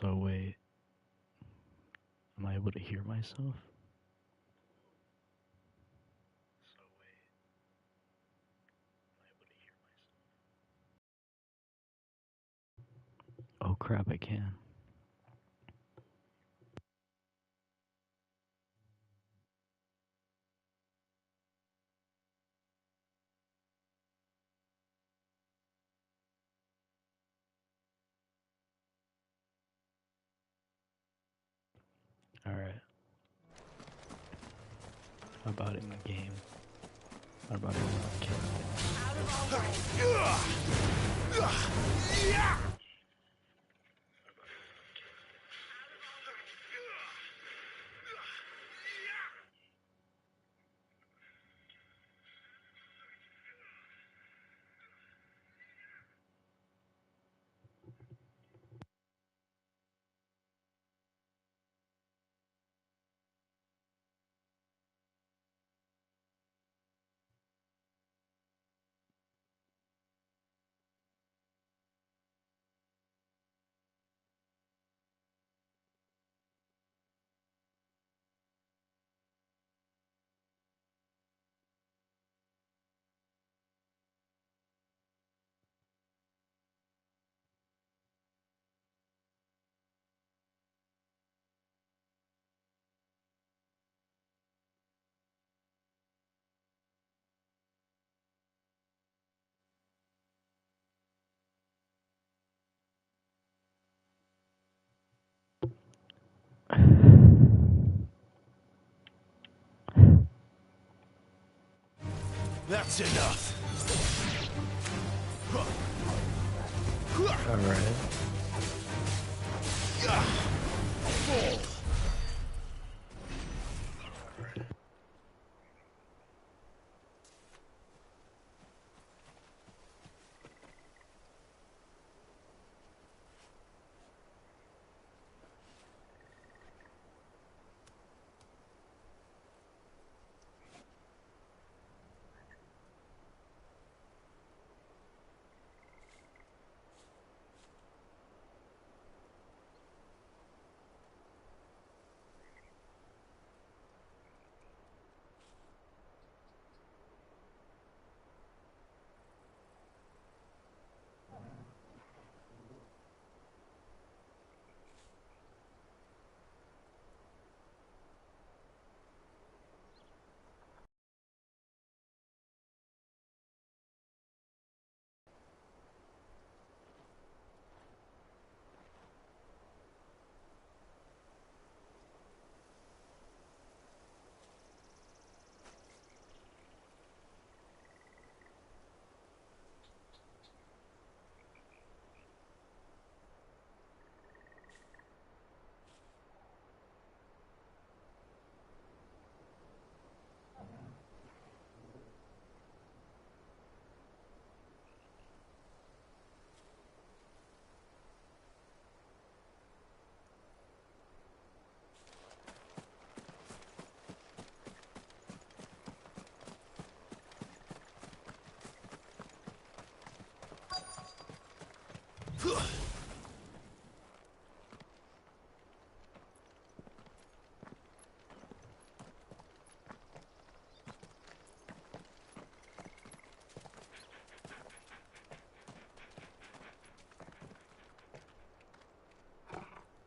So wait, am I able to hear myself? Oh crap, I can. Alright. How about in the game? How about in the game? That's enough. Alright. Fall.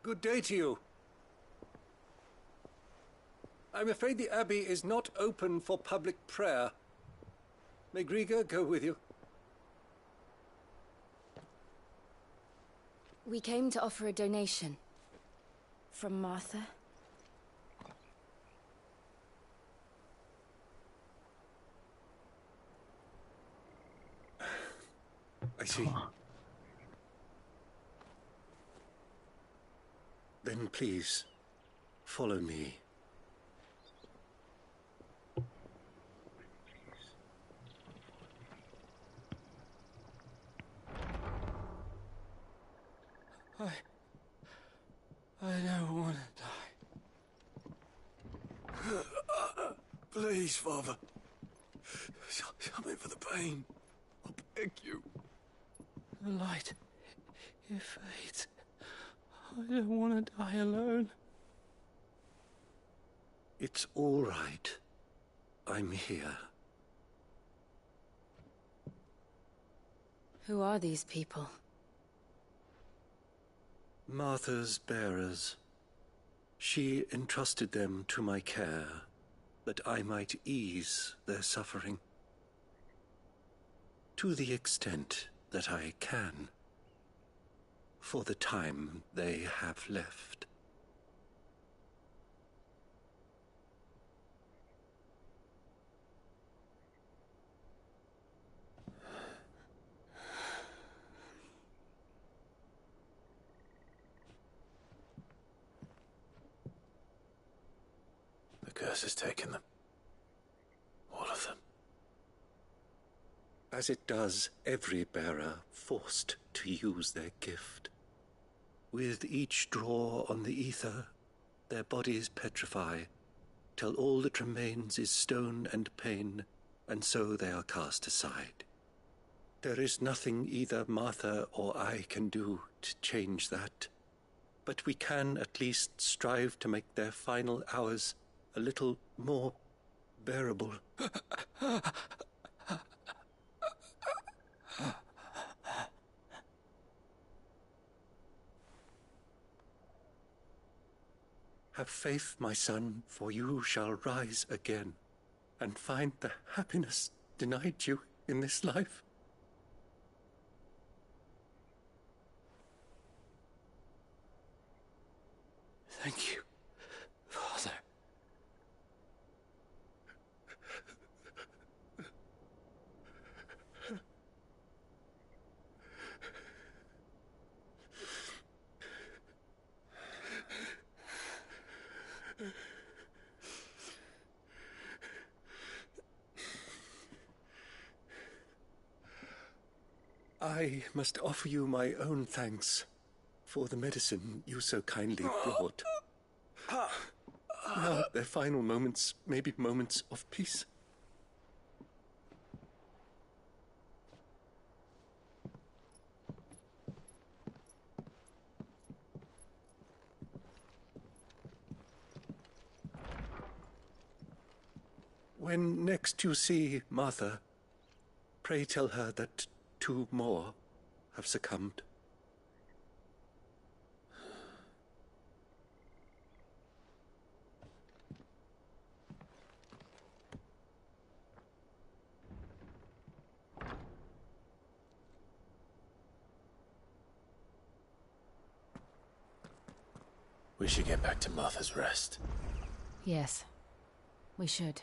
Good day to you. I'm afraid the Abbey is not open for public prayer. May Grieger go with you? We came to offer a donation. From Martha. I see. Then please, follow me. I don't want to die. Please, Father. Something for the pain. I beg you. The light, it fades. I don't want to die alone. It's all right. I'm here. Who are these people? Martha's bearers. She entrusted them to my care, that I might ease their suffering. To the extent that I can, for the time they have left. The curse has taken them. All of them. As it does every bearer forced to use their gift. With each draw on the ether, their bodies petrify, till all that remains is stone and pain, and so they are cast aside. There is nothing either Martha or I can do to change that, but we can at least strive to make their final hours a little more bearable. Have faith, my son, for you shall rise again, and find the happiness denied you in this life. Thank you, Father. I must offer you my own thanks for the medicine you so kindly brought. Now their final moments may be moments of peace. When next you see Martha, pray tell her that 2 more have succumbed. We should get back to Martha's Rest. Yes, we should.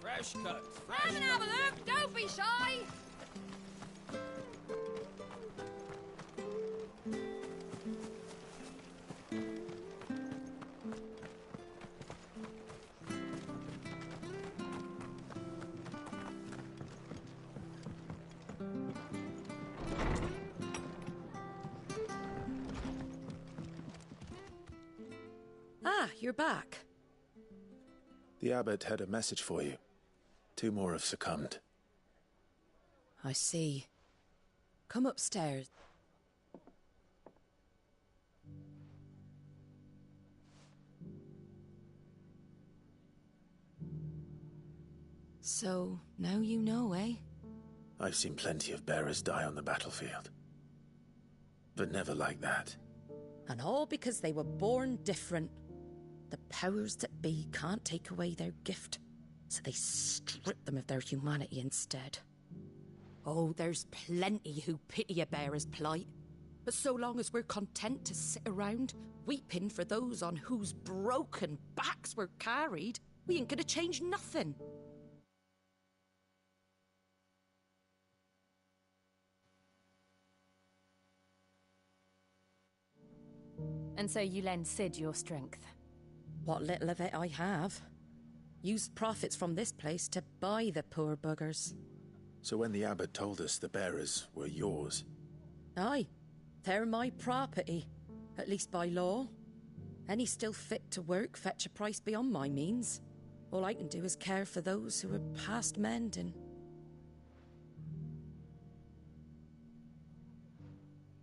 Fresh cut. Come and have a look. Don't be shy. Ah, you're back. The abbot had a message for you. 2 more have succumbed. I see. Come upstairs. So, now you know, eh? I've seen plenty of bearers die on the battlefield. But never like that. And all because they were born different. The powers that be can't take away their gift, so they strip them of their humanity instead. Oh, there's plenty who pity a bearer's plight. But so long as we're content to sit around, weeping for those on whose broken backs we're carried, we ain't gonna change nothing. And so you lend Sid your strength. What little of it I have. Used profits from this place to buy the poor buggers. So when the abbot told us the bearers were yours... Aye, they're my property, at least by law. Any still fit to work fetch a price beyond my means. All I can do is care for those who are past mending.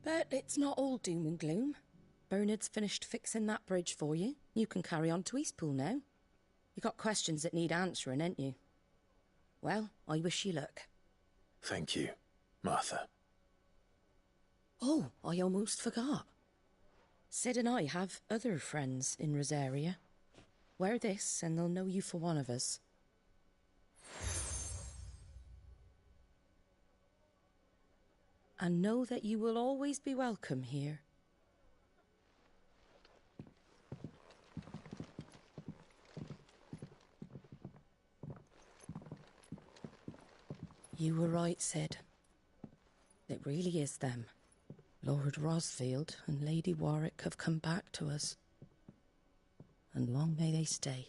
But it's not all doom and gloom. Bernard's finished fixing that bridge for you. You can carry on to Eastpool now. You got questions that need answering, ain't you? Well, I wish you luck. Thank you, Martha. Oh, I almost forgot. Sid and I have other friends in Rosaria. Wear this and they'll know you for one of us. And know that you will always be welcome here. You were right, Sid. It really is them. Lord Rosfield and Lady Warwick have come back to us. And long may they stay.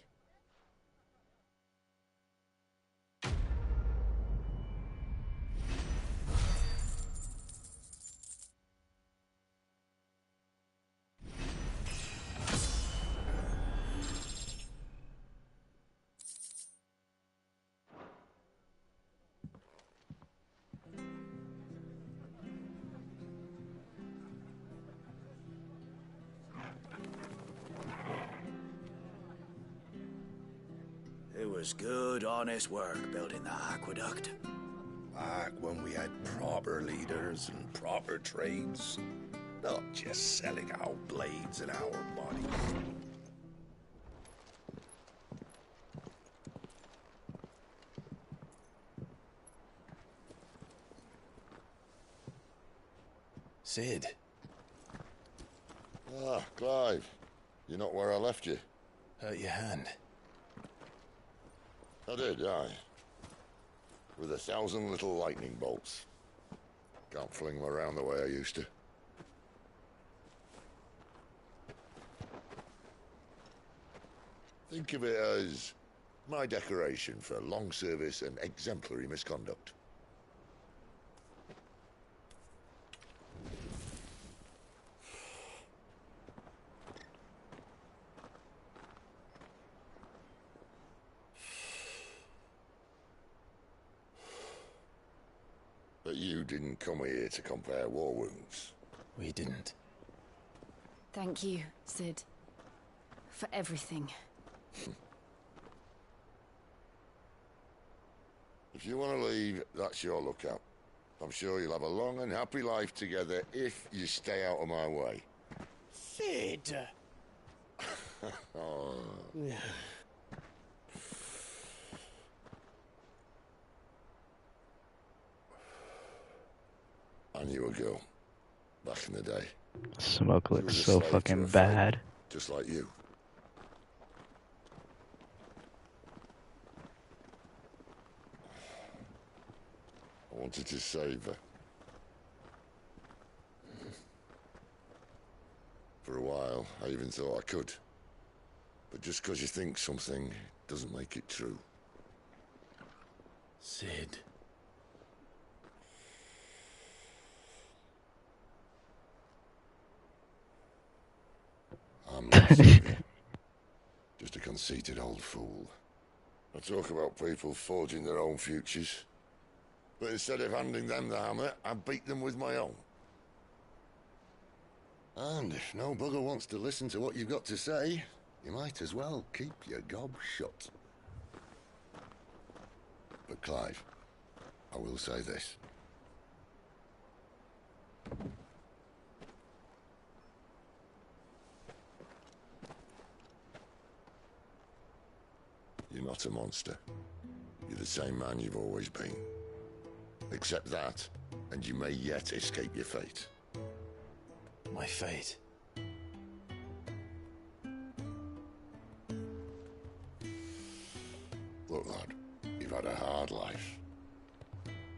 It was good, honest work building that aqueduct. Back when we had proper leaders and proper trades. Not just selling our blades and our bodies. Sid. Ah, Clive. You're not where I left you. Hurt your hand. I did, aye. With 1,000 little lightning bolts. Can't fling them around the way I used to. Think of it as my decoration for long service and exemplary misconduct. But you didn't come here to compare war wounds. We didn't. Thank you, Sid. For everything. If you want to leave, that's your lookout. I'm sure you'll have a long and happy life together if you stay out of my way. Sid! Oh. I knew a girl back in the day. Smoke She looks was a so slave to fucking her fate, bad. just like you. I wanted to save her. For a while, I even thought I could. But just because you think something doesn't make it true. Sid. I'm not Sylvia. Just a conceited old fool. I talk about people forging their own futures. But instead of handing them the hammer, I beat them with my own. And if no bugger wants to listen to what you've got to say, you might as well keep your gob shut. But Clive, I will say this. You're not a monster. You're the same man you've always been. Accept that, and you may yet escape your fate. My fate. Look, lad, you've had a hard life.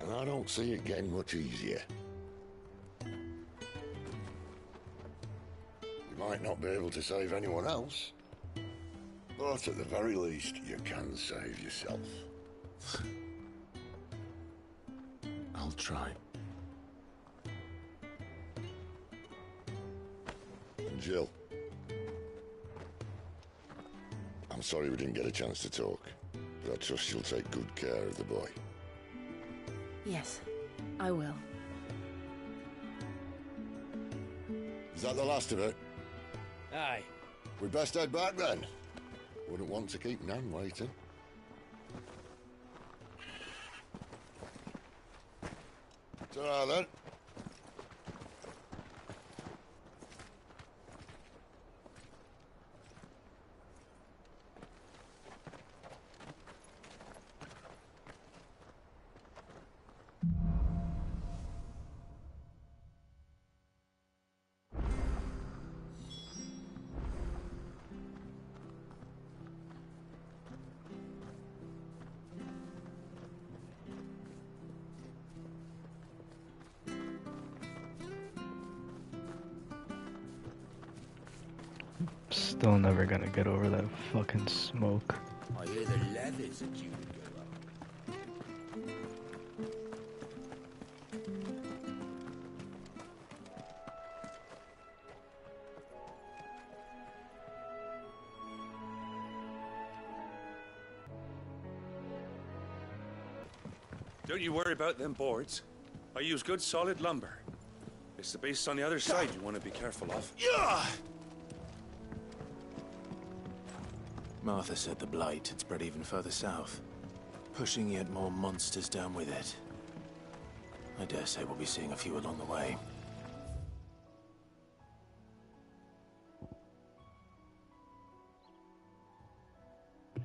And I don't see it getting much easier. You might not be able to save anyone else, but at the very least, you can save yourself. I'll try. And Jill, I'm sorry we didn't get a chance to talk, but I trust you'll take good care of the boy. Yes, I will. Is that the last of it? Aye. We'd best head back then. Wouldn't want to keep Nan waiting. Ta-ra then. Still never gonna get over that fucking smoke. I hear the levies are due to go up. Don't you worry about them boards. I use good solid lumber. It's the base on the other side you want to be careful of. Yeah! Martha said the blight had spread even further south, pushing yet more monsters down with it. I dare say we'll be seeing a few along the way.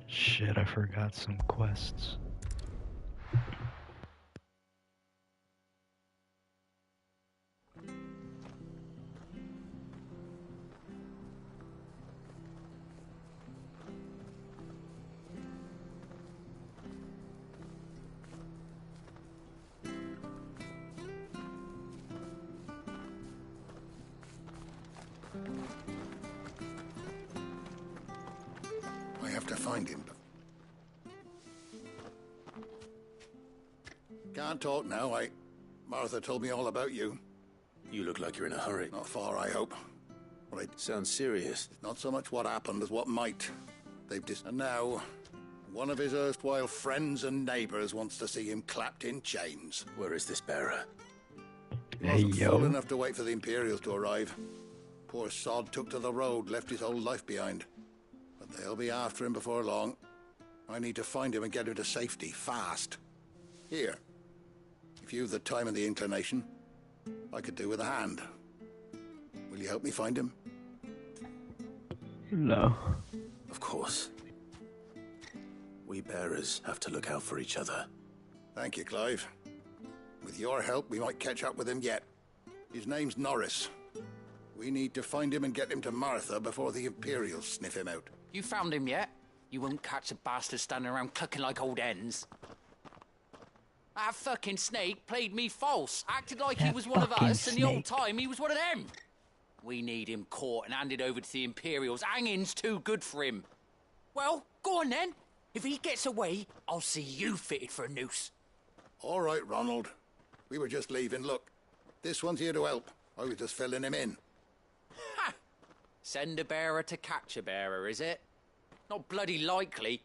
Shit, I forgot some quests. to find him. Can't talk now, Martha told me all about you. You look like you're in a hurry. Not far, I hope. But Sounds serious. not so much what happened as what might. And now, one of his erstwhile friends and neighbors wants to see him clapped in chains. Where is this bearer? Hey, Wasn't yo. fool enough to wait for the Imperials to arrive. Poor sod took to the road, left his whole life behind. But they'll be after him before long. I need to find him and get him to safety, fast. Here. If you've the time and the inclination, I could do with a hand. Will you help me find him? No. Of course. We bearers have to look out for each other. Thank you, Clive. With your help, we might catch up with him yet. His name's Norris. We need to find him and get him to Martha before the Imperials sniff him out. You found him yet? You won't catch a bastard standing around clucking like old hens. That fucking snake played me false, acted like he was one of us, and the whole time he was one of them. We need him caught and handed over to the Imperials. Hanging's too good for him. Well, go on then. If he gets away, I'll see you fitted for a noose. All right, Ronald. We were just leaving. Look, this one's here to help. I was just filling him in. Ha! Send a bearer to catch a bearer, is it? Not bloody likely.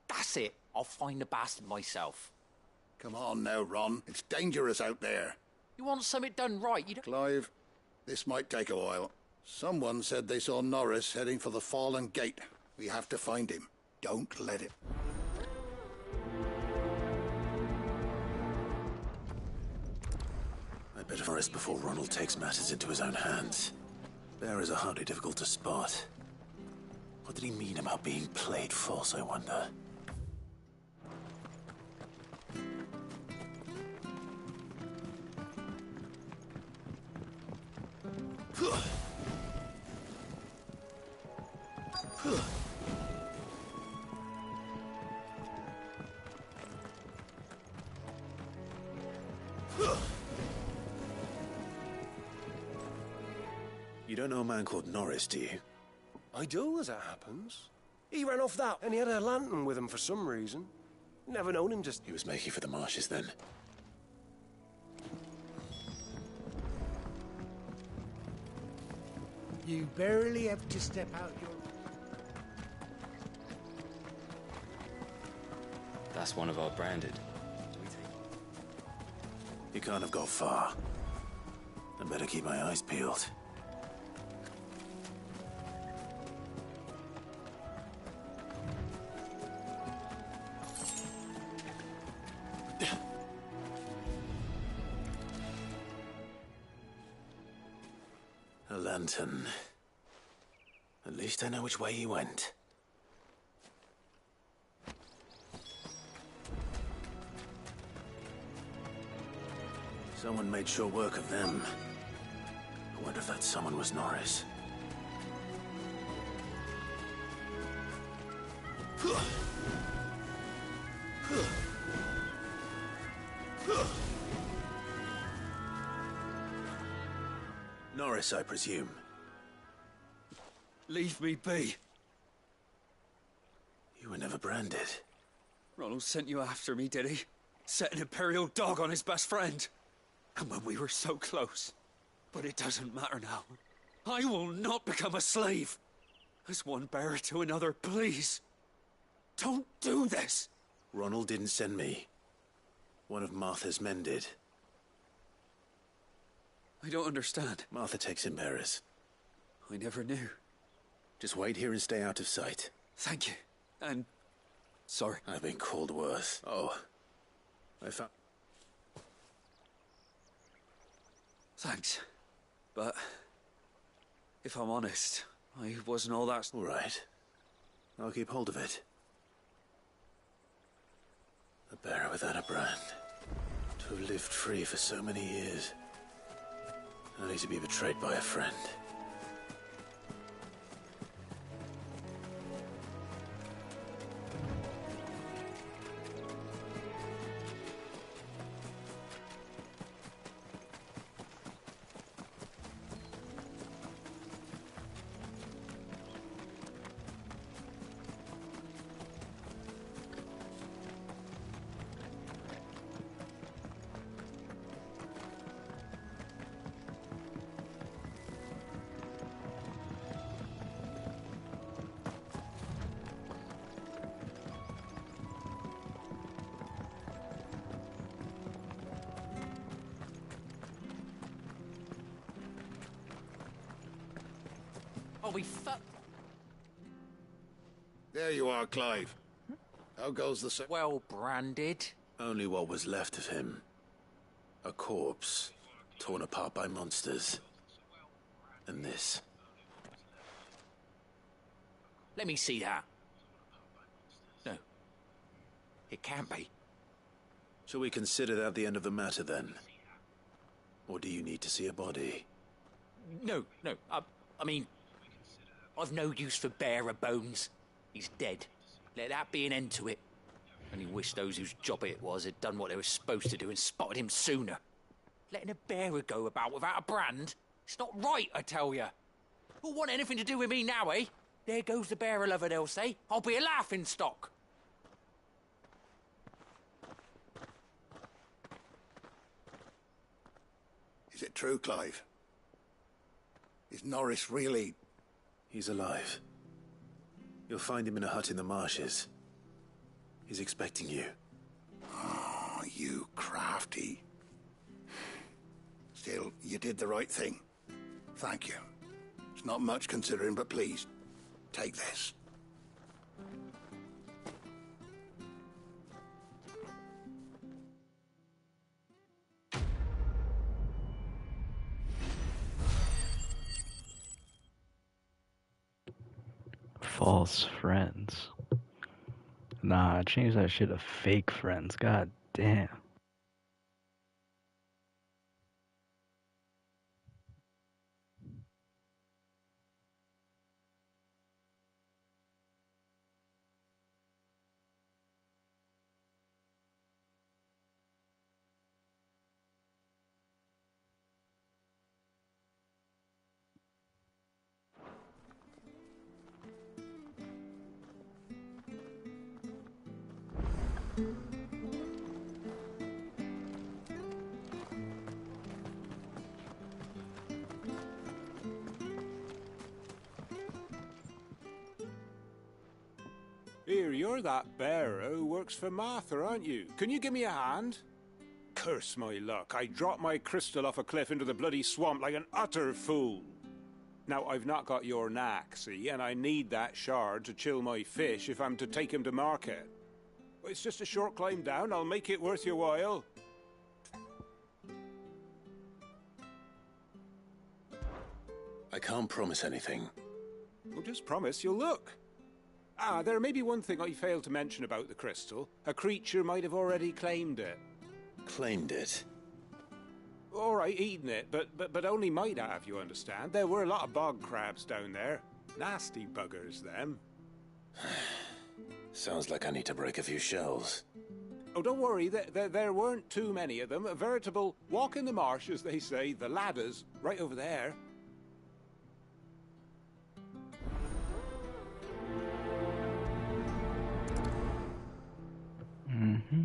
That's it. I'll find the bastard myself. Come on now, Ron. It's dangerous out there. You want something done right, you don't... Clive, this might take a while. Someone said they saw Norris heading for the Fallen Gate. We have to find him. Don't let it. I better Norris before Ronald takes matters into his own hands. Bearers are hardly difficult to spot. What did he mean about being played false, I wonder? You don't know a man called Norris, do you? I do, as it happens. He ran off that, and he had a lantern with him for some reason. Never known him just... He was making for the marshes then. You barely have to step out your... That's one of our branded. He can't have got far. I better keep my eyes peeled. A lantern. At least I know which way he went. Someone made sure work of them. I wonder if that someone was Norris. Norris, I presume. Leave me be. You were never branded. Ronald sent you after me, did he? Set an Imperial dog on his best friend. And when we were so close. But it doesn't matter now. I will not become a slave. As one bearer to another, please. Don't do this. Ronald didn't send me. One of Martha's men did. I don't understand. Martha takes in bearers. I never knew. Just wait here and stay out of sight. Thank you. And... sorry. I've been called worse. Oh. I found... Thanks. But... if I'm honest, I wasn't all that... All right. I'll keep hold of it. A bearer without a brand. To have lived free for so many years. Only to be betrayed by a friend. be fuck. There you are, Clive. How goes the... Well branded. Only what was left of him. A corpse, torn apart by monsters. And this. Let me see that. No. It can't be. Shall we consider that the end of the matter, then? Or do you need to see a body? No. I mean, I've no use for bearer bones. He's dead. Let that be an end to it. Only wish those whose job it was had done what they were supposed to do and spotted him sooner. Letting a bearer go about without a brand? It's not right, I tell you. Who'll want anything to do with me now, eh? There goes the bearer lover, they'll say. I'll be a laughing stock. Is it true, Clive? Is Norris really... He's alive. You'll find him in a hut in the marshes. He's expecting you. Oh, you crafty. Still, you did the right thing. Thank you. It's not much considering, but please, take this. False friends. Nah, change that shit to fake friends. God damn. Here, you're that bearer who works for Martha, aren't you? Can you give me a hand? Curse my luck, I dropped my crystal off a cliff into the bloody swamp like an utter fool. Now, I've not got your knack, see, and I need that shard to chill my fish if I'm to take him to market. It's just a short climb down, I'll make it worth your while. I can't promise anything. Well, just promise you'll look. Ah, there may be one thing I failed to mention about the crystal. A creature might have already claimed it. Claimed it? All right, eaten it, but only might have, you understand. There were a lot of bog crabs down there. Nasty buggers, them. Sounds like I need to break a few shells. Oh, don't worry, there weren't too many of them. A veritable walk in the marsh, as they say, the ladders, right over there. Mm-hmm.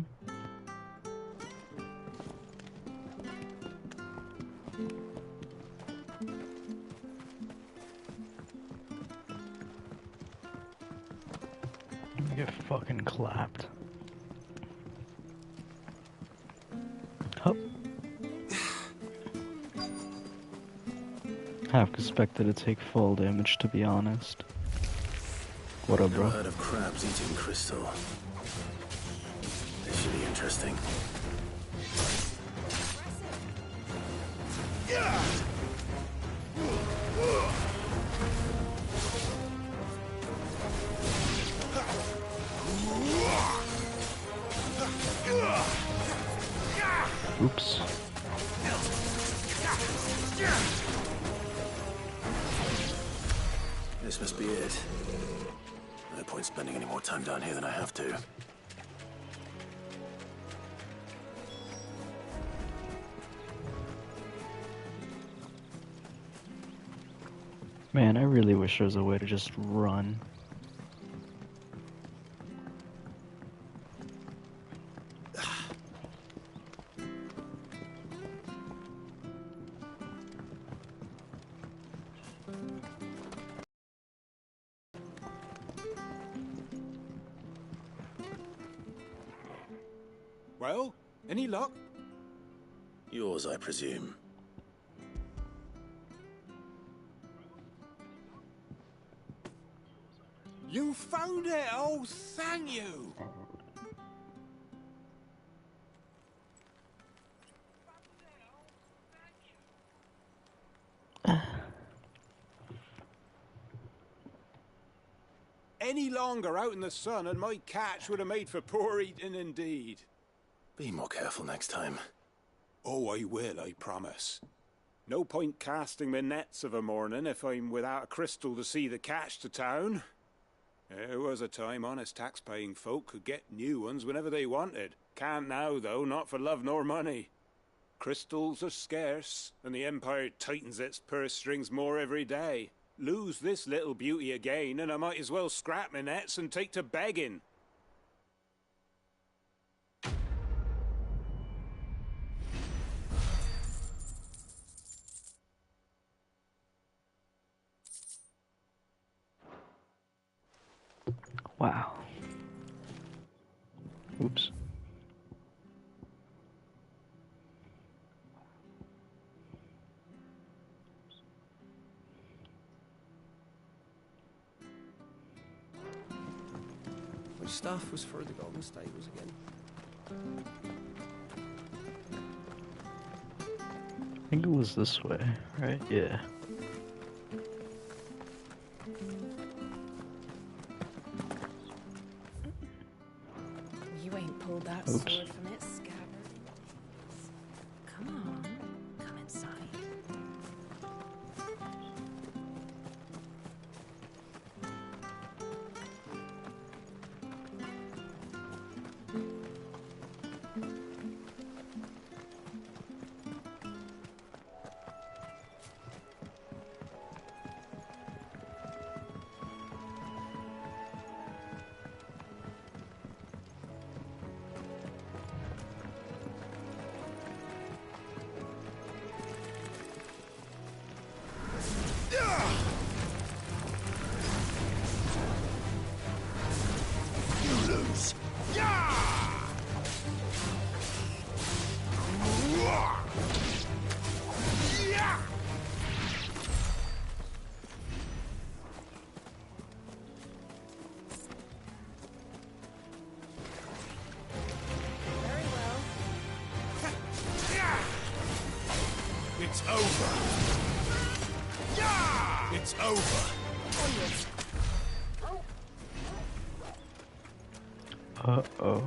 Get fucking clapped. Hup. Half expected to take full damage, to be honest. What up, bro? Never heard of crabs eating crystal. This should be interesting. Oops. This must be it. No point spending any more time down here than I have to. Man, I really wish there was a way to just run. Well, any luck? Yours, I presume. found it! Oh, thank you! Any longer out in the sun and my catch would have made for poor eating indeed. Be more careful next time. Oh, I will, I promise. No point casting my nets of a morning if I'm without a crystal to see the catch to town. There was a time honest tax-paying folk could get new ones whenever they wanted. Can't now, though, not for love nor money. Crystals are scarce, and the Empire tightens its purse strings more every day. Lose this little beauty again, and I might as well scrap my nets and take to begging. Wow. Oops. Which staff was for the Golden Stables again? I think it was this way, right? Yeah. You ain't pulled that Oops. sword from its scabbard. Come on, come inside. You lose. Very well. It's over. It's over. Uh-oh.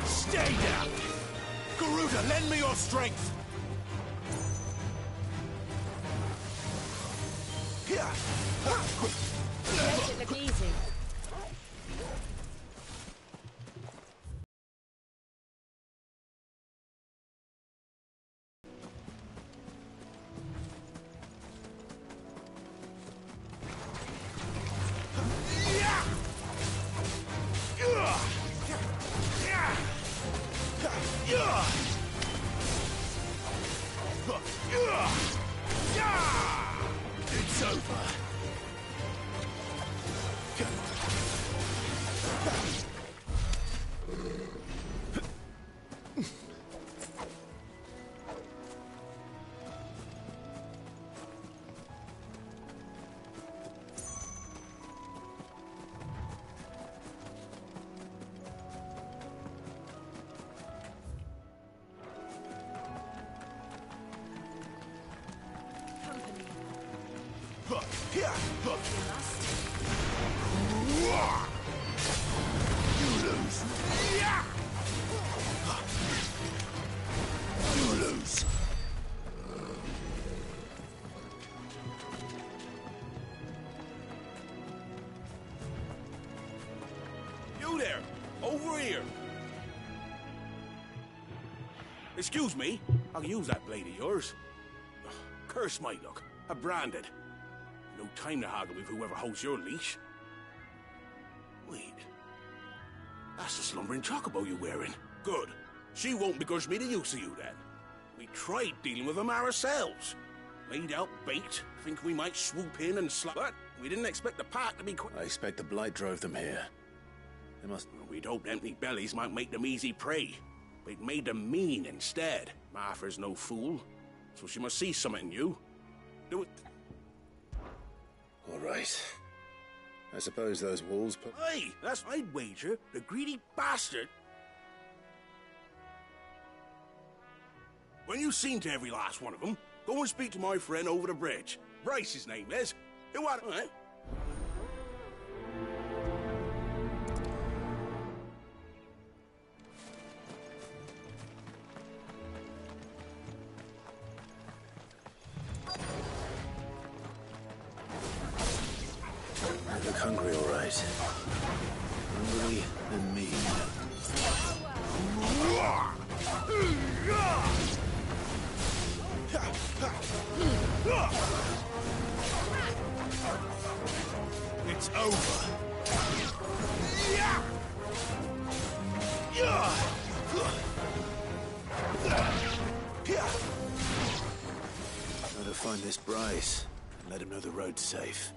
Stay down! Garuda, lend me your strength! Make it look easy. It's over. You there! Over here! Excuse me, I can use that blade of yours. Ugh, curse my luck. I'm branded. No time to haggle with whoever holds your leash. Wait. That's the slumbering chocobo you're wearing. Good. She won't begrudge me the use of you then. We tried dealing with them ourselves. Laid out bait, think we might swoop in and slap. But we didn't expect the pack to be quick. I expect the blight drove them here. They must... We'd hoped empty bellies might make them easy prey. But it made them mean instead. Martha's no fool, so she must see something in you. Do it. All right. I suppose those wolves put... Hey, that's... I'd wager the greedy bastard... When you've seen to every last one of them, go and speak to my friend over the bridge. Bryce, his name is. Who are... Eh? I look hungry, all right. Hungry and mean. It's over. Gotta find this Bryce and let him know the road's safe.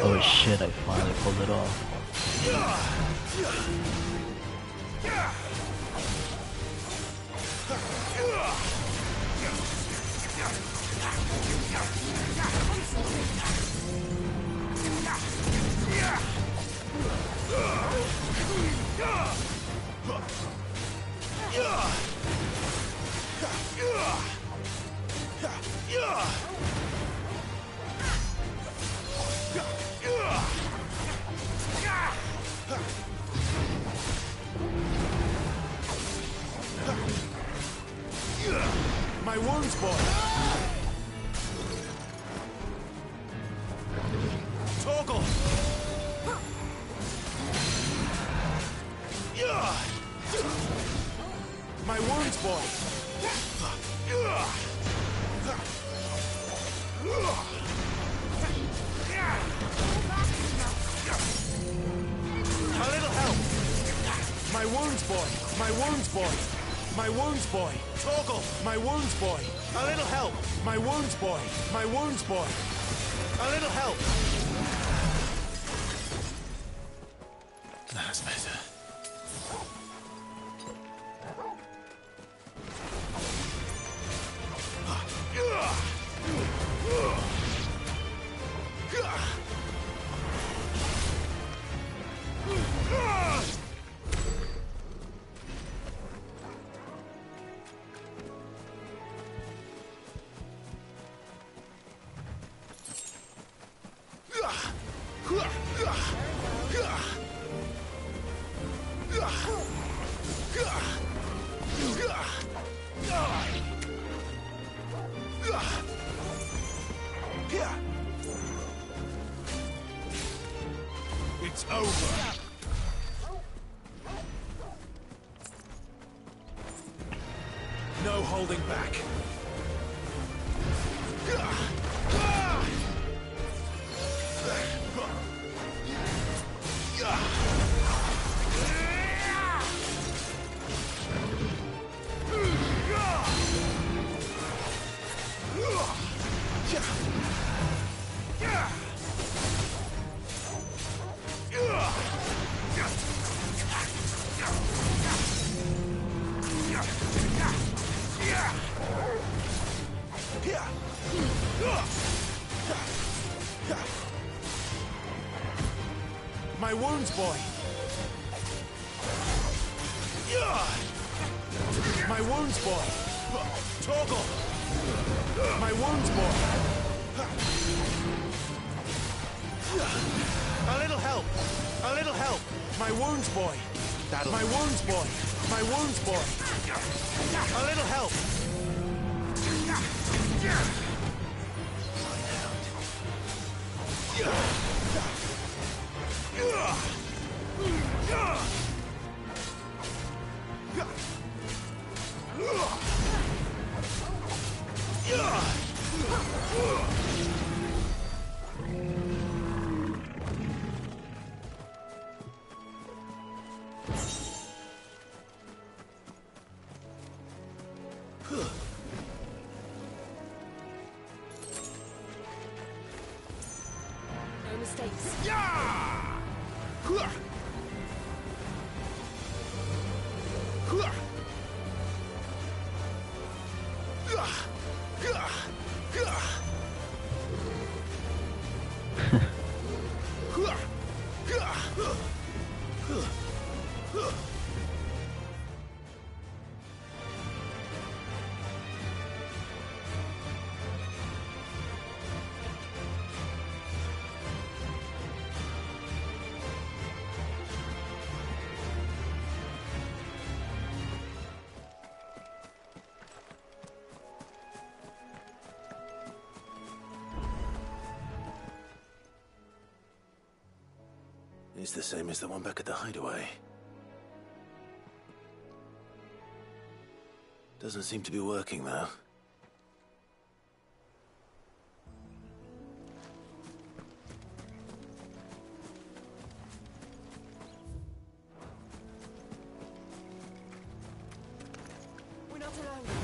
Oh shit, I finally pulled it off. My wounds, boy. Toggle. My wounds, boy. A little help. My wounds, boy. My wounds, boy. My wounds, boy. Toggle. My wounds, boy. A little help. My wounds, boy. My wounds, boy. A little help. That's better. It's over. No holding back. My wounds, boy. My wounds, boy. Toggle. My wounds, boy. A little help. A little help. My wounds, boy. My wounds, boy. My wounds, boy. A little help. No mistakes. It's the same as the one back at the hideaway. Doesn't seem to be working, though. We're not alone.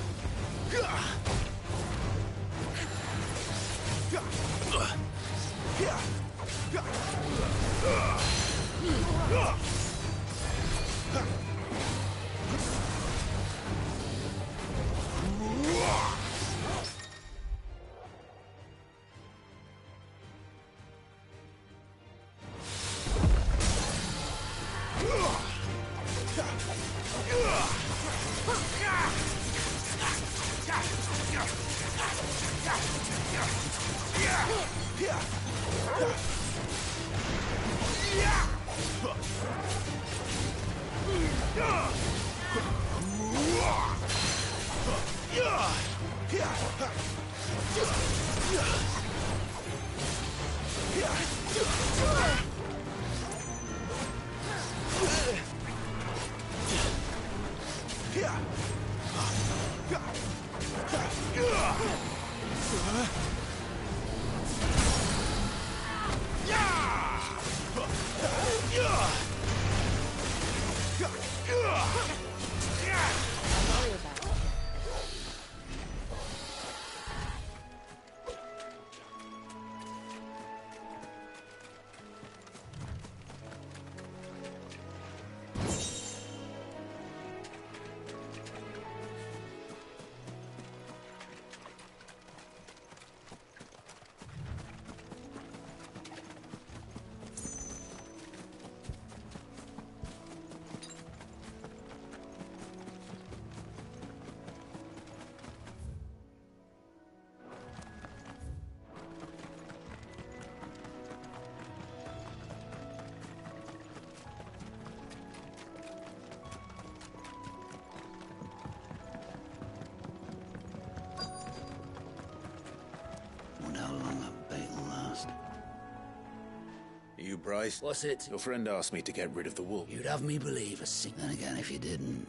You, Bryce? What's it? Your friend asked me to get rid of the wolf. You'd have me believe a sing. Then again, if you didn't,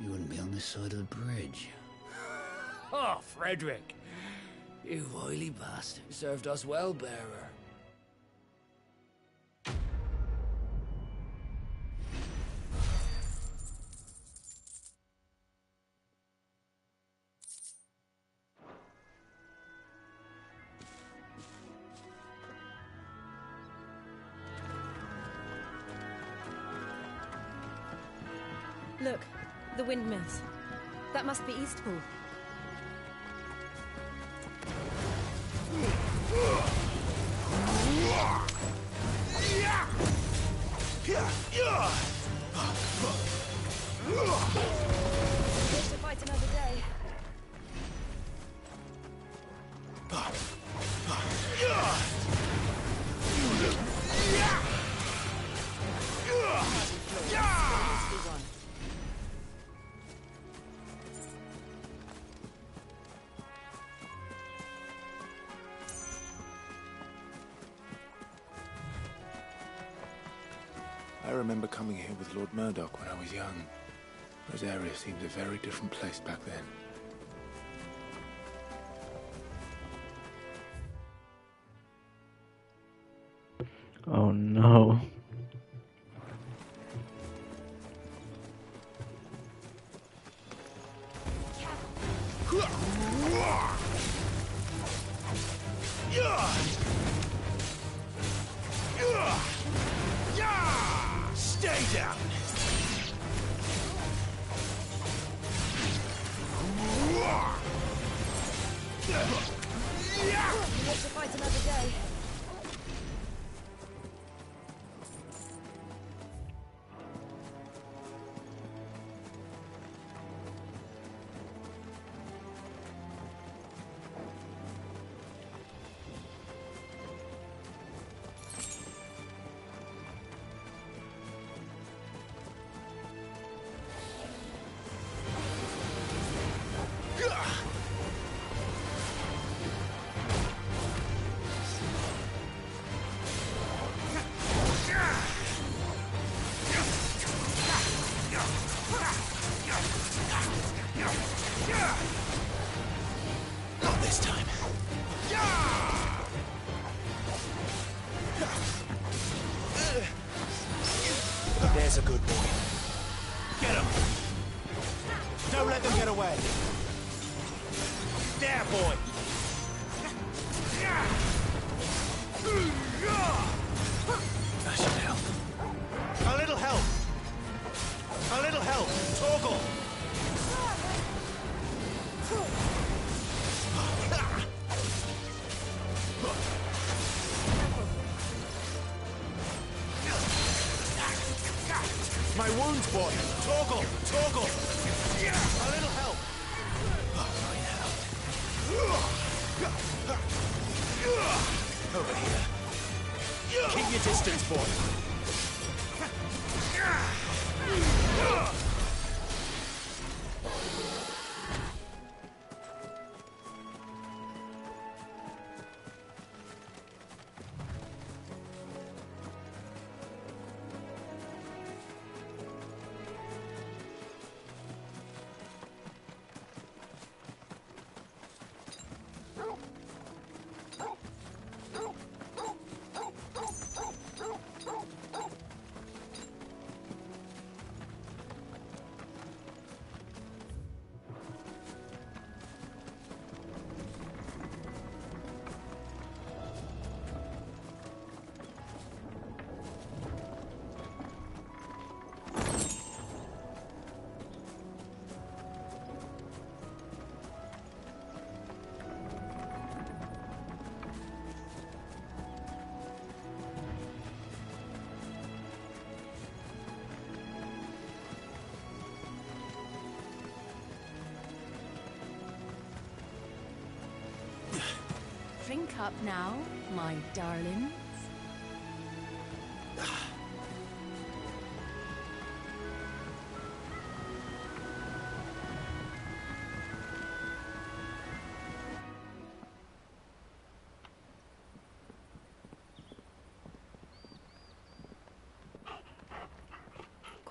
you wouldn't be on this side of the bridge. Oh, Frederick! You oily bastard. You served us well, bearer. Look, the windmills. That must be Eastpool. Live to fight another day. I remember coming here with Lord Murdoch when I was young. This area seemed a very different place back then. Oh no. Stay down! Live to fight another day. Not this time. There's a good boy. Get him! Don't let them get away. There, boy! That should help. A little help! A little help! Torgal! My wounds, boy! Torgal! Torgal! A little help! Over here. Keep your distance, boy! Drink up now, my darlings.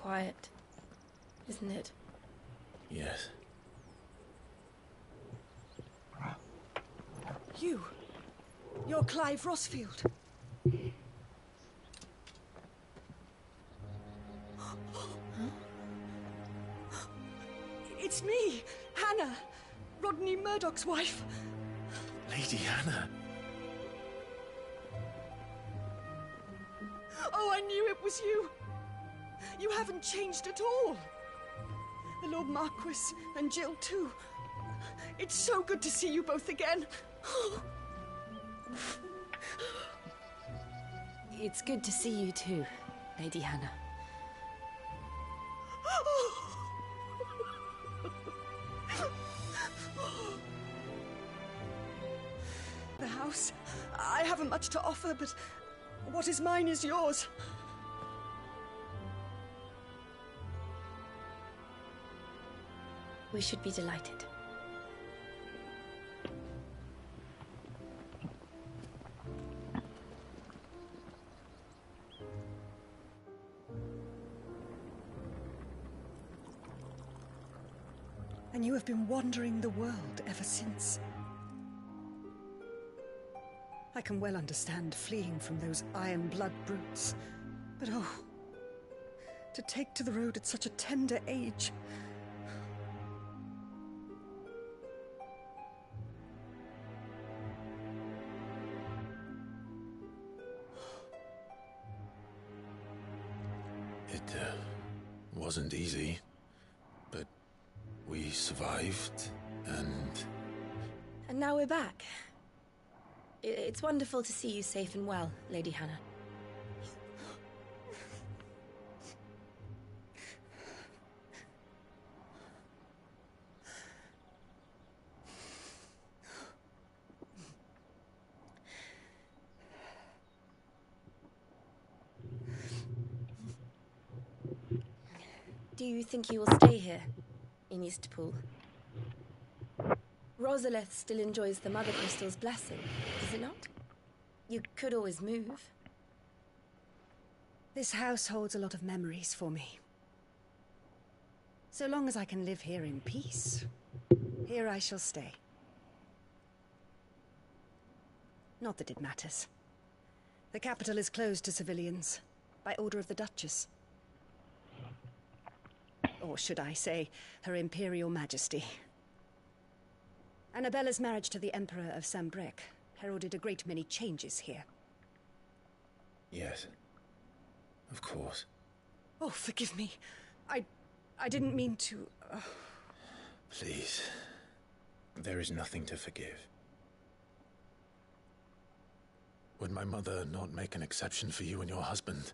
quiet, isn't it? Yes. You're Clive Rossfield. It's me, Hannah, Rodney Murdoch's wife. Lady Hannah. Oh, I knew it was you. You haven't changed at all. The Lord Marquis and Jill too. It's so good to see you both again. It's good to see you too, Lady Hannah. The house. I haven't much to offer, but what is mine is yours. We should be delighted. And you have been wandering the world ever since. I can well understand fleeing from those iron blood brutes. But oh, to take to the road at such a tender age. It wasn't easy, but we survived, and... And now we're back. It's wonderful to see you safe and well, Lady Hannah. Do you think you will stay here, in Eastpool? Rosalith still enjoys the Mother Crystal's blessing, does it not? You could always move. This house holds a lot of memories for me. So long as I can live here in peace, here I shall stay. Not that it matters. The capital is closed to civilians, by order of the Duchess. Or should I say, Her Imperial Majesty. Annabella's marriage to the Emperor of Sambrec heralded a great many changes here. Yes. Of course. Oh, forgive me. I didn't mean to... Please. There is nothing to forgive. Would my mother not make an exception for you and your husband?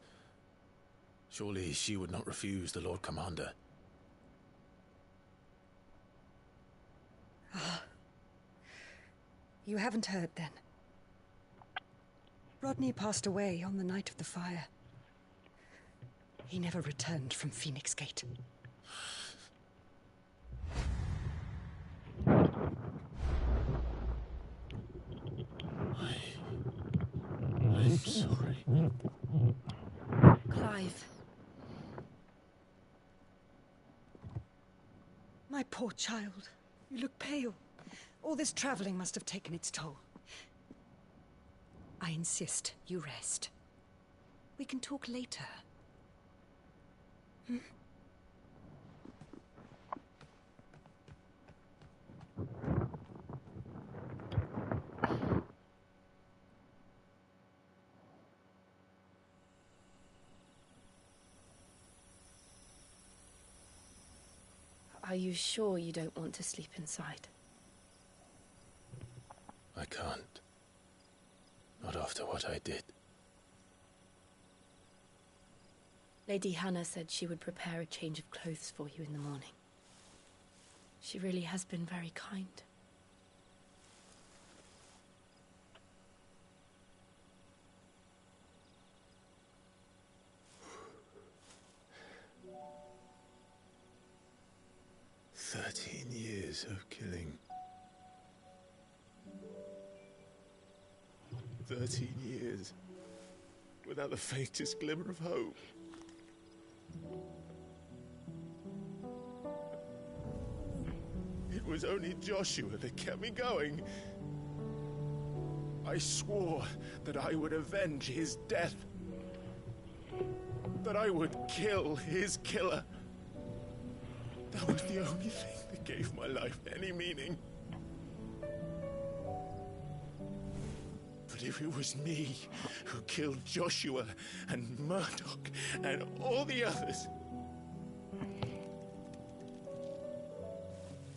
Surely she would not refuse the Lord Commander. You haven't heard, then. Rodney passed away on the night of the fire. He never returned from Phoenix Gate. I'm sorry. Clive. My poor child. You look pale. All this traveling must have taken its toll. I insist you rest. We can talk later. Hmm? Are you sure you don't want to sleep inside? I can't. Not after what I did. Lady Hannah said she would prepare a change of clothes for you in the morning. She really has been very kind. Years of killing. 13 years without the faintest glimmer of hope. It was only Joshua that kept me going. I swore that I would avenge his death. That I would kill his killer. That was the only thing that gave my life any meaning. But if it was me who killed Joshua and Murdoch and all the others,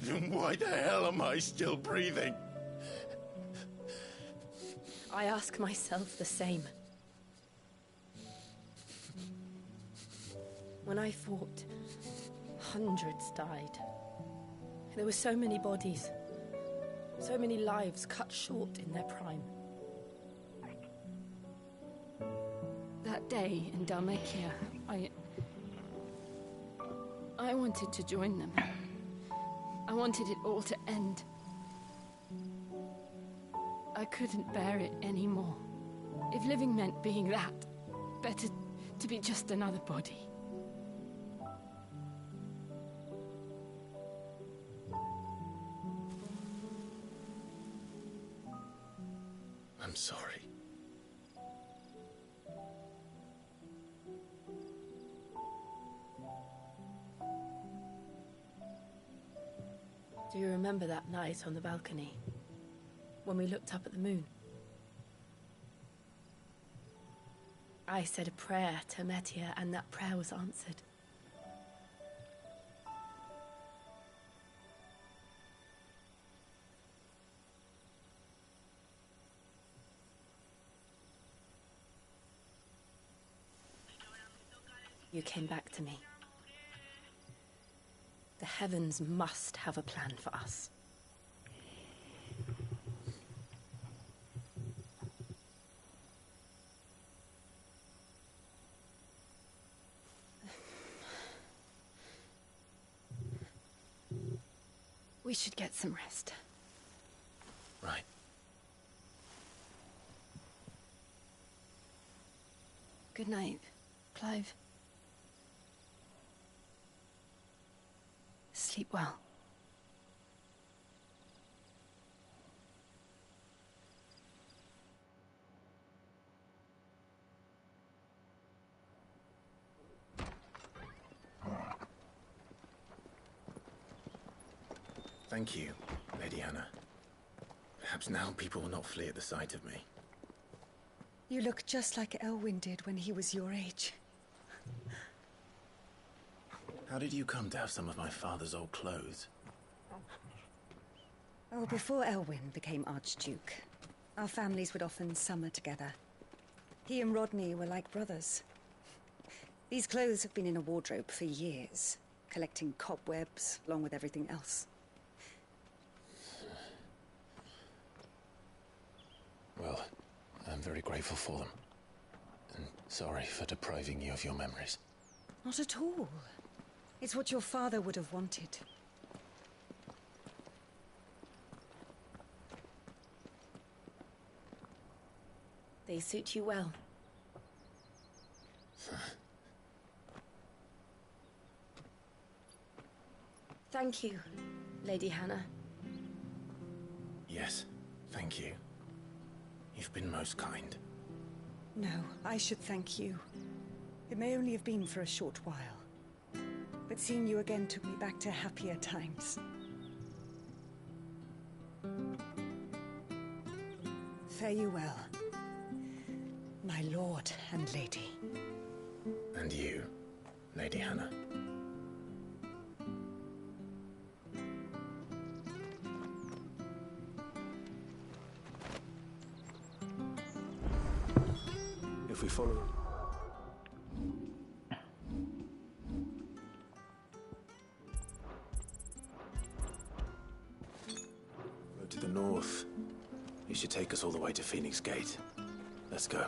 then why the hell am I still breathing? I ask myself the same. When I fought, hundreds died. There were so many bodies, so many lives cut short in their prime. That day in Dalmatia, I wanted to join them. I wanted it all to end. I couldn't bear it anymore. If living meant being that, better to be just another body. I'm sorry. Do you remember that night on the balcony, when we looked up at the moon? I said a prayer to Metia, and that prayer was answered. You came back to me. The heavens must have a plan for us. We should get some rest. Right. Good night, Clive. Sleep well. Thank you, Lady Hannah. Perhaps now people will not flee at the sight of me. You look just like Elwyn did when he was your age. How did you come to have some of my father's old clothes? Oh, before Elwyn became Archduke, our families would often summer together. He and Rodney were like brothers. These clothes have been in a wardrobe for years, collecting cobwebs along with everything else. Well, I'm very grateful for them. And sorry for depriving you of your memories. Not at all. It's what your father would have wanted. They suit you well. Thank you, Lady Hannah. Yes, thank you. You've been most kind. No, I should thank you. It may only have been for a short while, but seeing you again took me back to happier times. Fare you well, my lord and lady. And you, Lady Hannah. If we follow... Road to the north. You should take us all the way to Phoenix Gate. Let's go.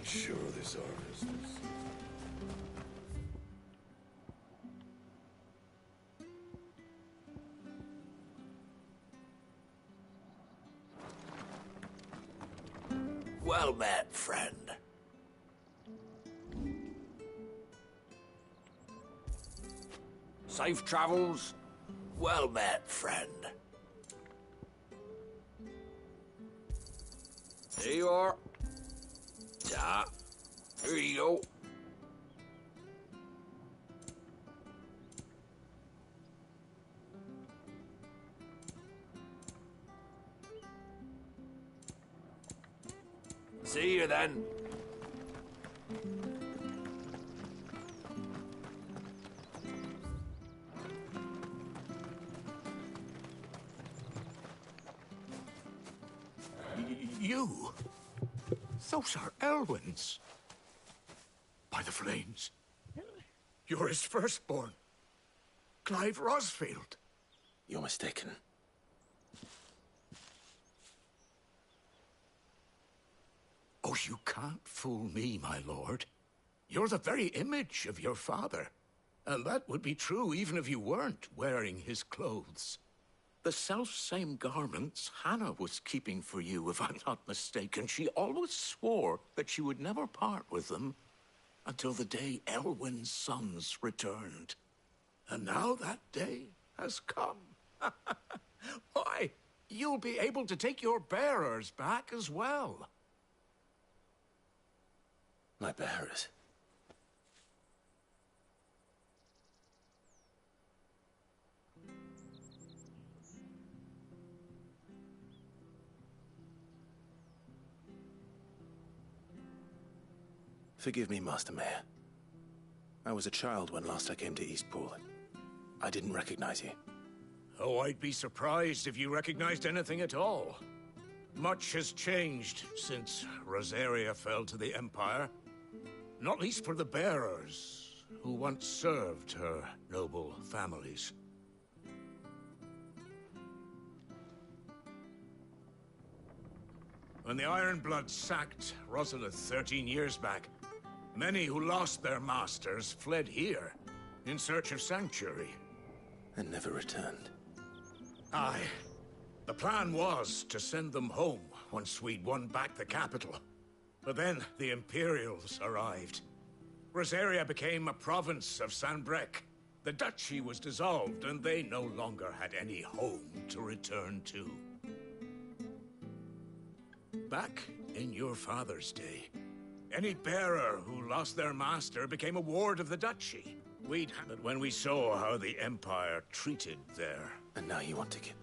not sure this harvest is... Well met, friend. Safe travels. Well met, friend. Here you are. Ta. Here you go. See you then. You? Those are Elwyn's. By the flames. You're his firstborn. Clive Rosfield. You're mistaken. Oh, you can't fool me, my lord. You're the very image of your father. And that would be true even if you weren't wearing his clothes. The self-same garments Hannah was keeping for you, if I'm not mistaken. She always swore that she would never part with them until the day Elwyn's sons returned. And now that day has come. Why, you'll be able to take your bearers back as well. My bearers? Forgive me, Master Mayor. I was a child when last I came to Eastpool. I didn't recognize you. Oh, I'd be surprised if you recognized anything at all. Much has changed since Rosaria fell to the Empire. Not least for the bearers, who once served her noble families. When the Ironbloods sacked Rosalith 13 years back, many who lost their masters fled here, in search of sanctuary. And never returned. Aye. The plan was to send them home once we'd won back the capital. But then the Imperials arrived. Rosaria became a province of Sanbreque. The duchy was dissolved, and they no longer had any home to return to. Back in your father's day, any bearer who lost their master became a ward of the duchy. We'd had it when we saw how the Empire treated their... And now you want to get...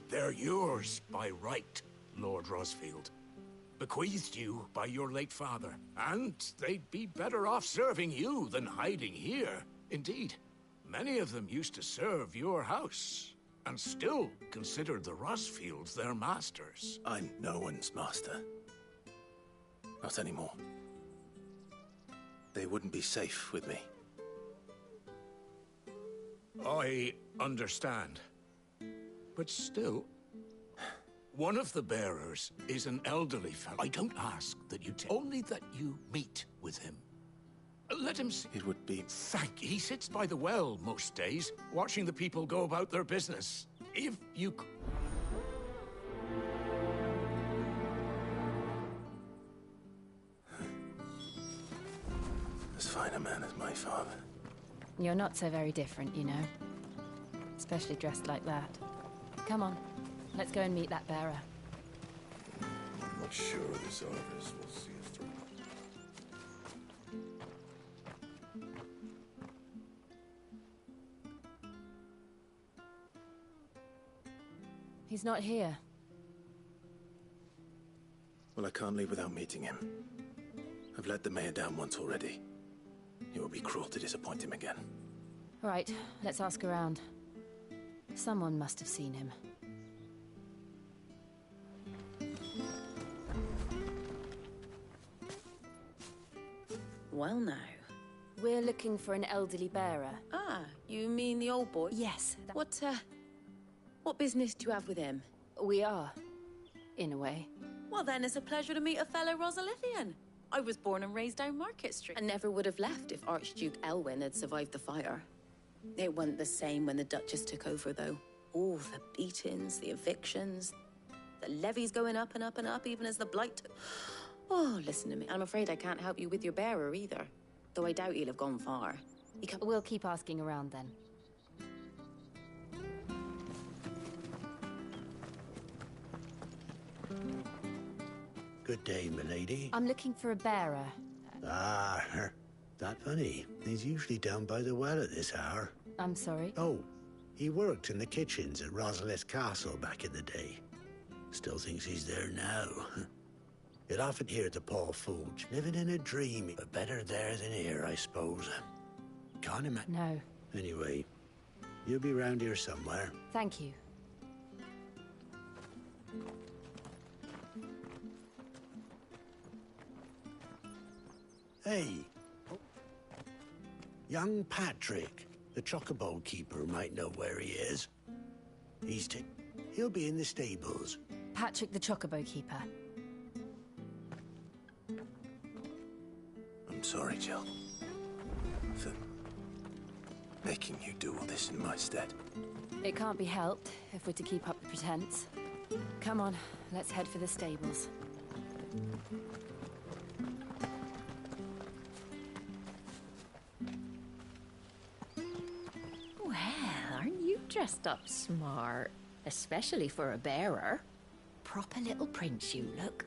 They're yours by right, Lord Rosfield. Bequeathed you by your late father. And they'd be better off serving you than hiding here. Indeed, many of them used to serve your house, and still considered the Rosfields their masters. I'm no one's master. Not anymore. They wouldn't be safe with me. I understand. But still, one of the bearers is an elderly fellow. I don't ask that you only that you meet with him. Let him see. It would be... He sits by the well most days, watching the people go about their business. If you... As fine a man as my father. You're not so very different, you know. Especially dressed like that. Come on, let's go and meet that bearer. I'm not sure this harvest will see us through. He's not here. Well, I can't leave without meeting him. I've let the mayor down once already. It would be cruel to disappoint him again. Right, let's ask around. Someone must have seen him. Well now. We're looking for an elderly bearer. Ah, you mean the old boy? Yes. What business do you have with him? We are, in a way. Well, then it's a pleasure to meet a fellow Rosalithian. I was born and raised down Market Street and never would have left if Archduke Elwyn had survived the fire. It wasn't the same when the Duchess took over, though. All the beatings, the evictions, the levies going up and up and up, even as the blight... Oh, listen to me. I'm afraid I can't help you with your bearer either, though I doubt he'll have gone far. We'll keep asking around then. Good day, milady. I'm looking for a bearer. Ah, that funny. He's usually down by the well at this hour. I'm sorry? Oh, he worked in the kitchens at Rosalith Castle back in the day. Still thinks he's there now. You'd often hear the poor Forge living in a dream, but better there than here, I suppose. Can't imagine. No. Anyway, you'll be round here somewhere. Thank you. Hey. Young Patrick, the chocobo keeper, might know where he is. He'll be in the stables. Patrick the chocobo keeper. I'm sorry, Jill, for making you do all this in my stead. It can't be helped if we're to keep up the pretense. Come on, let's head for the stables. Well, aren't you dressed up smart? Especially for a bearer. Proper little prince you look.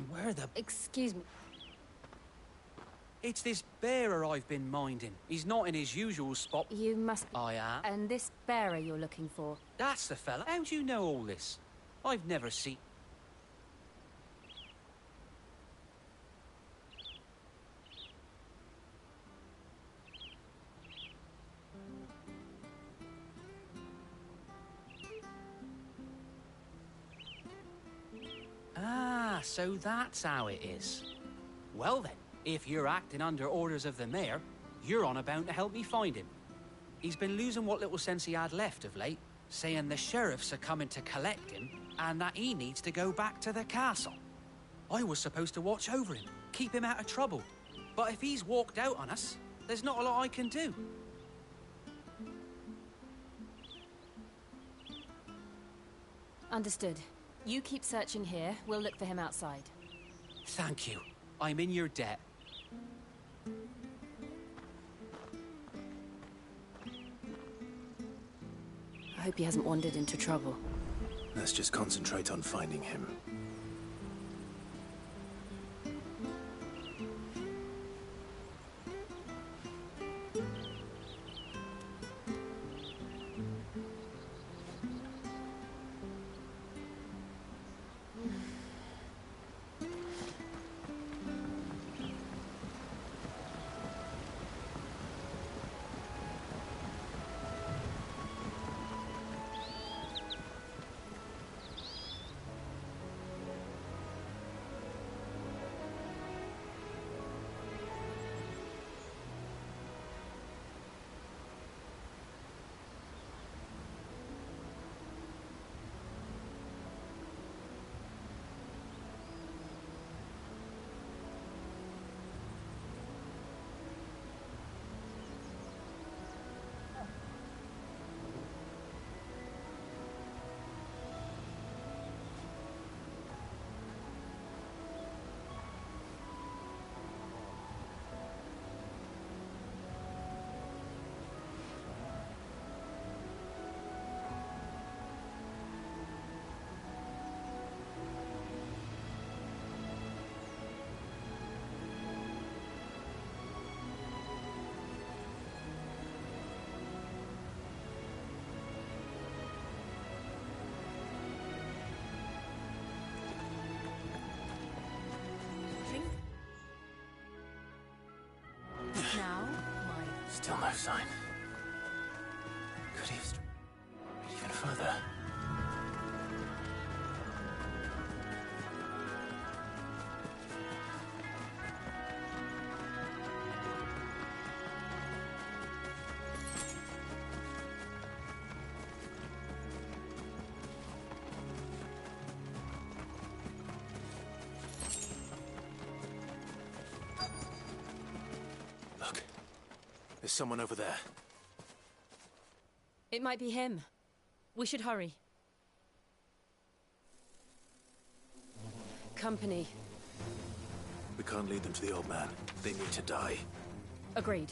Where the... Excuse me. It's this bearer I've been minding. He's not in his usual spot. You must... I am. And this bearer you're looking for? That's the fella. How do you know all this? I've never seen... Ah, so that's how it is. Well then, if you're acting under orders of the mayor, you're on about to help me find him. He's been losing what little sense he had left of late, saying the sheriffs are coming to collect him and that he needs to go back to the castle. I was supposed to watch over him, keep him out of trouble. But if he's walked out on us, there's not a lot I can do. Understood. You keep searching here. We'll look for him outside. Thank you. I'm in your debt. I hope he hasn't wandered into trouble. Let's just concentrate on finding him. Now, Still no sign. Could he have even further? There's someone over there. It might be him. We should hurry. Company. We can't lead them to the old man. They need to die. Agreed.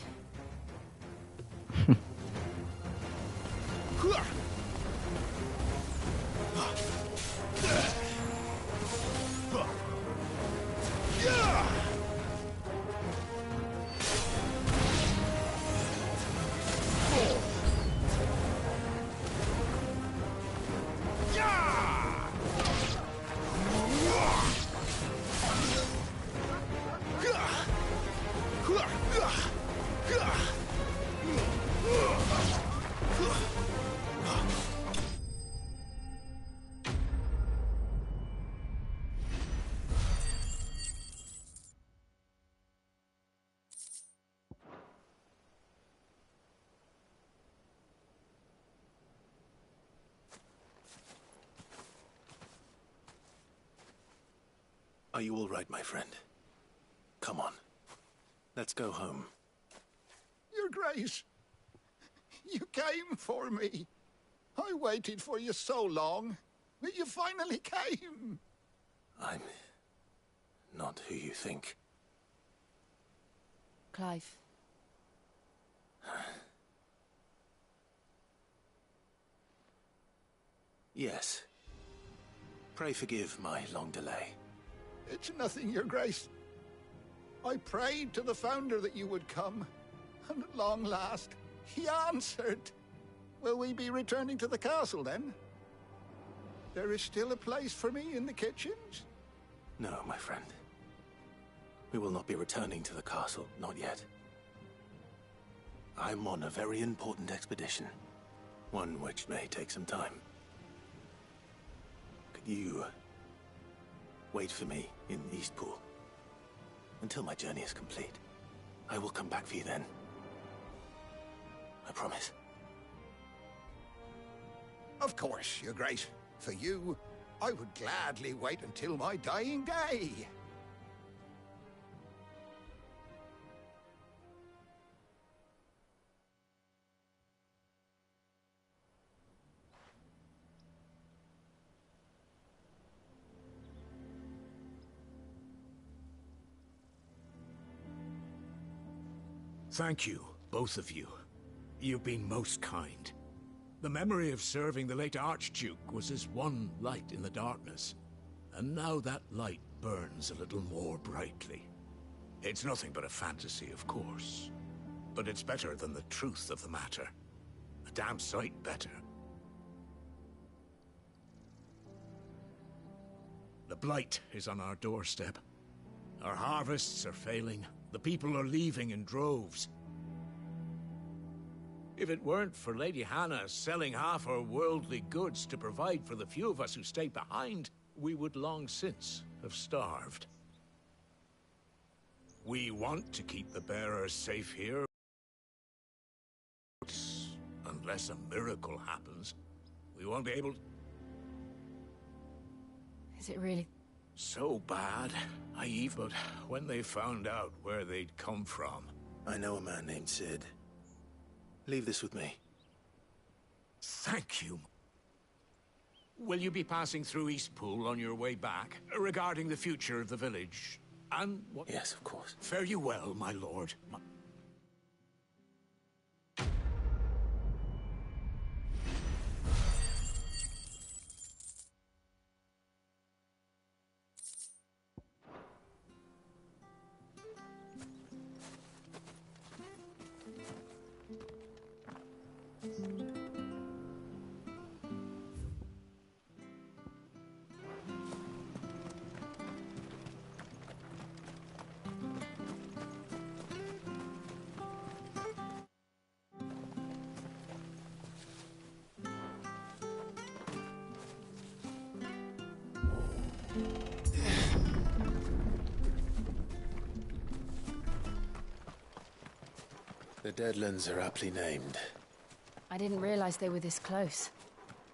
Are you all right, my friend? Come on. Let's go home. Your Grace, you came for me. I waited for you so long, but you finally came. I'm not who you think. Clive. Yes. Pray forgive my long delay. It's nothing, Your Grace. I prayed to the Founder that you would come, and at long last, he answered. Will we be returning to the castle, then? There is still a place for me in the kitchens? No, my friend. We will not be returning to the castle, not yet. I'm on a very important expedition. One which may take some time. Could you wait for me in Eastpool until my journey is complete? I will come back for you then. I promise. Of course, Your Grace. For you, I would gladly wait until my dying day. Thank you, both of you. You've been most kind. The memory of serving the late Archduke was as one light in the darkness, and now that light burns a little more brightly. It's nothing but a fantasy, of course, but it's better than the truth of the matter. A damn sight better. The blight is on our doorstep. Our harvests are failing. The people are leaving in droves. If it weren't for Lady Hannah selling half her worldly goods to provide for the few of us who stayed behind, we would long since have starved. We want to keep the bearers safe here. Unless a miracle happens, we won't be able to... Is it really? So bad, but when they found out where they'd come from... I know a man named Sid. Leave this with me. Thank you. Will you be passing through Eastpool on your way back, regarding the future of the village? And what... Yes, of course. Fare you well, my lord. The Deadlands are aptly named. I didn't realize they were this close.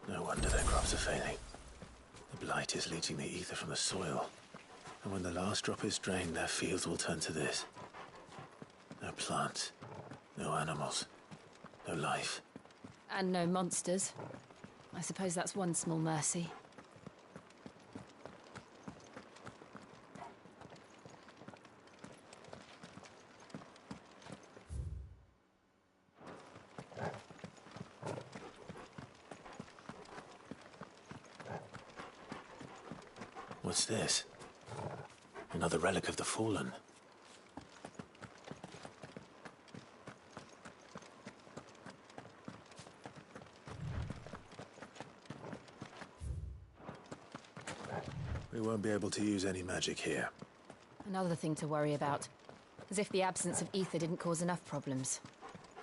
No wonder their crops are failing. The blight is leaching the ether from the soil. And when the last drop is drained, their fields will turn to this. No plants, No animals. No life. And no monsters. I suppose that's one small mercy. What's this? Another relic of the Fallen. We won't be able to use any magic here. Another thing to worry about. As if the absence of ether didn't cause enough problems.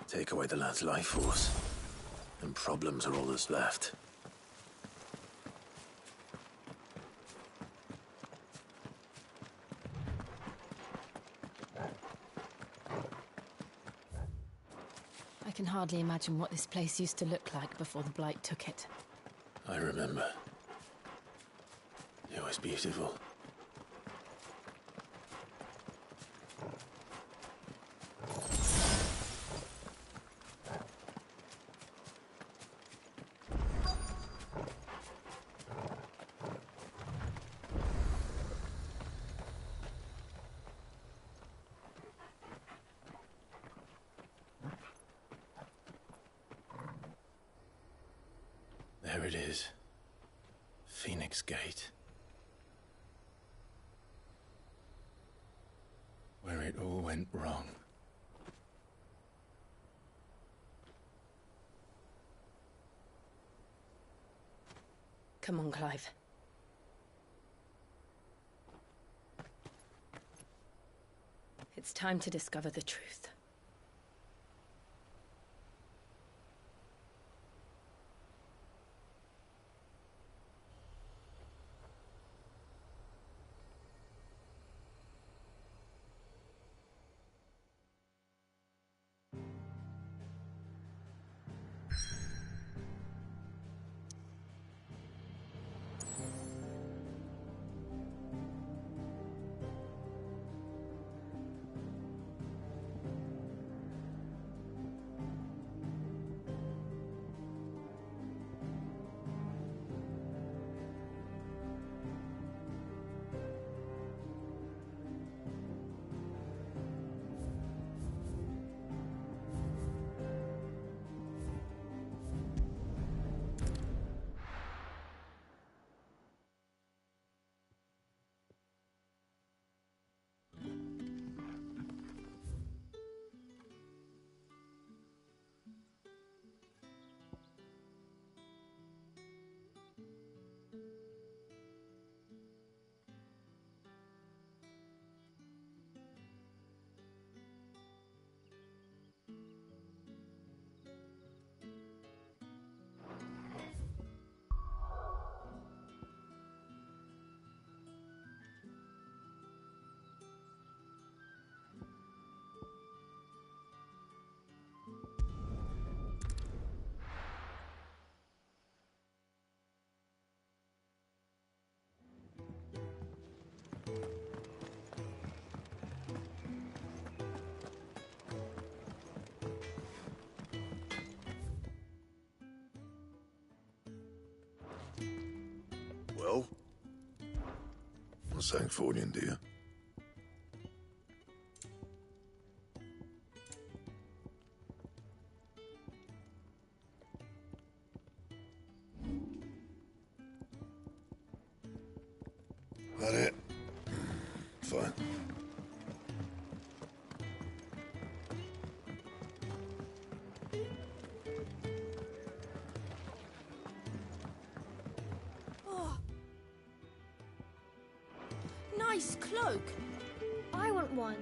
Take away the lad's life force, and problems are all that's left. I can hardly imagine what this place used to look like before the Blight took it. I remember. It was beautiful. There it is. Phoenix Gate. Where it all went wrong. Come on, Clive. It's time to discover the truth. Well? What's Sancfordian, dear? That it? Fine. Oh. Nice cloak. I want one.